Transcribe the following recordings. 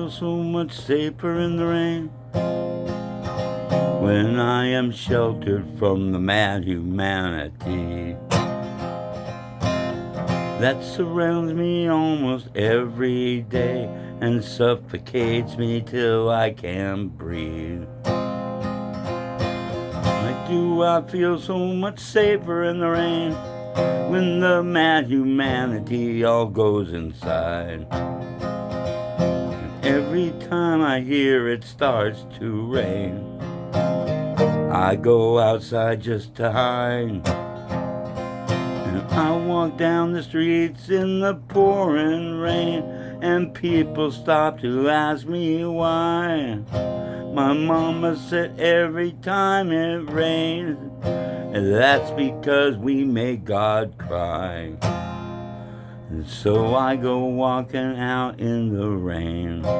feel so much safer in the rain? When I am sheltered from the mad humanity that surrounds me almost every day and suffocates me till I can't breathe. Why do I feel so much safer in the rain when the mad humanity all goes inside? And every time I hear it starts to rain, I go outside just to hide. And I walk down the streets in the pouring rain, and people stop to ask me why. My mama said every time it rains, and that's because we make God cry. And so I go walking out in the rain, so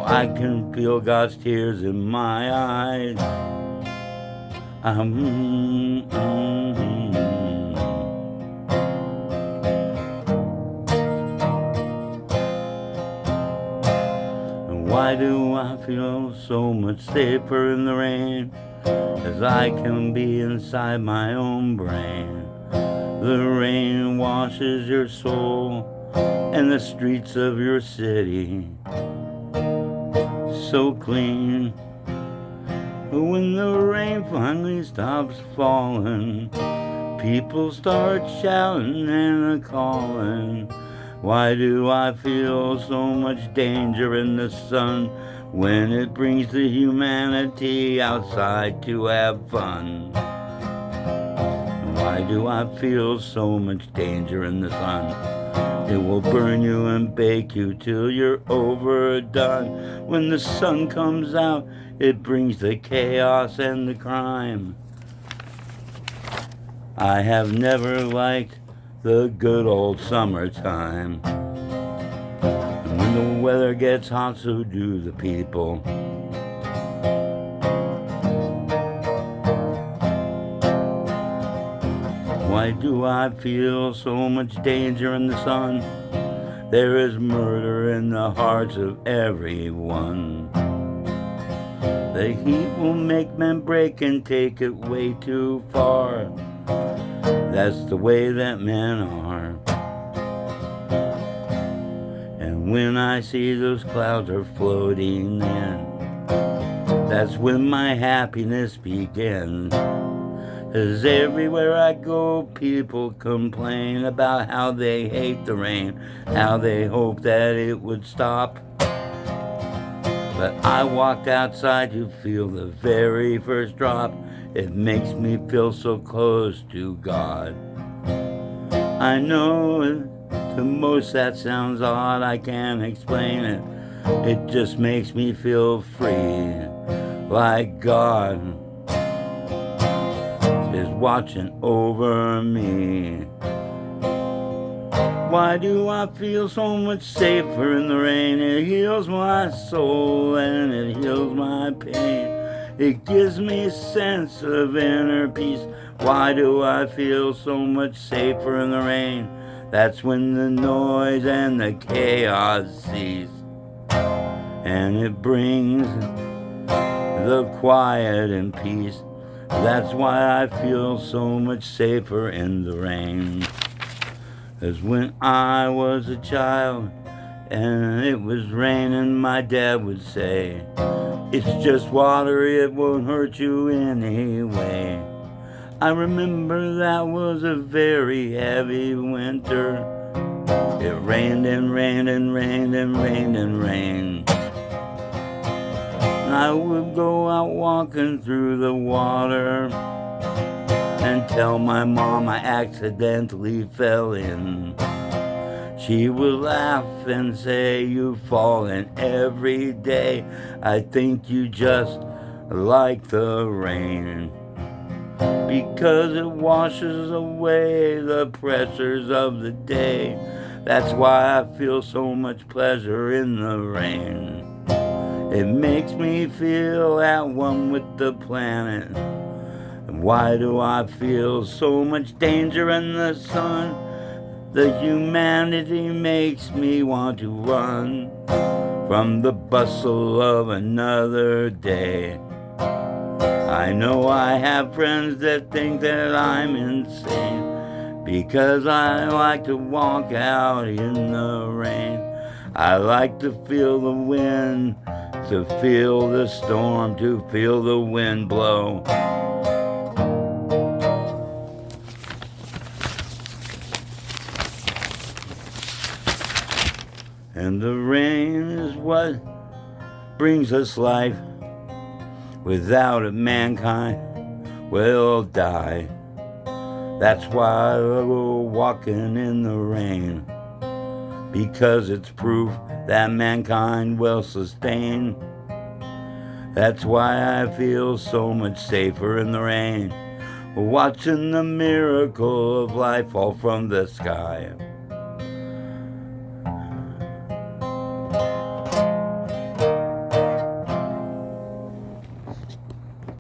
I can feel God's tears in my eyes. Why do I feel so much safer in the rain? As I can be inside my own brain. The rain washes your soul and the streets of your city so clean. When the rain finally stops falling, people start shouting and calling. Why do I feel so much danger in the sun when it brings the humanity outside to have fun? Why do I feel so much danger in the sun? It will burn you and bake you till you're overdone. When the sun comes out, it brings the chaos and the crime. I have never liked the good old summertime. And when the weather gets hot, so do the people. Why do I feel so much danger in the sun? There is murder in the hearts of everyone. The heat will make men break and take it way too far. That's the way that men are. And when I see those clouds are floating in, that's when my happiness begins. 'Cause everywhere I go, people complain about how they hate the rain, how they hope that it would stop. But I walked outside to feel the very first drop. It makes me feel so close to God. I know to most that sounds odd, I can't explain it. It just makes me feel free, like God is watching over me. Why do I feel so much safer in the rain? It heals my soul and it heals my pain. It gives me a sense of inner peace. Why do I feel so much safer in the rain? That's when the noise and the chaos cease, and it brings the quiet and peace. That's why I feel so much safer in the rain. 'Cause when I was a child and it was raining, my dad would say, "It's just water, it won't hurt you anyway." I remember that was a very heavy winter. It rained and rained and rained and rained and rained. And I would go out walking through the water and tell my mom I accidentally fell in. She would laugh and say, "You've fallen every day. I think you just like the rain, because it washes away the pressures of the day." That's why I feel so much pleasure in the rain. It makes me feel at one with the planet. And why do I feel so much danger in the sun? The humanity makes me want to run from the bustle of another day. I know I have friends that think that I'm insane because I like to walk out in the rain. I like to feel the wind, to feel the storm, to feel the wind blow. And the rain is what brings us life. Without it, mankind will die. That's why we're walking in the rain, because it's proof that mankind will sustain. That's why I feel so much safer in the rain, watching the miracle of life fall from the sky.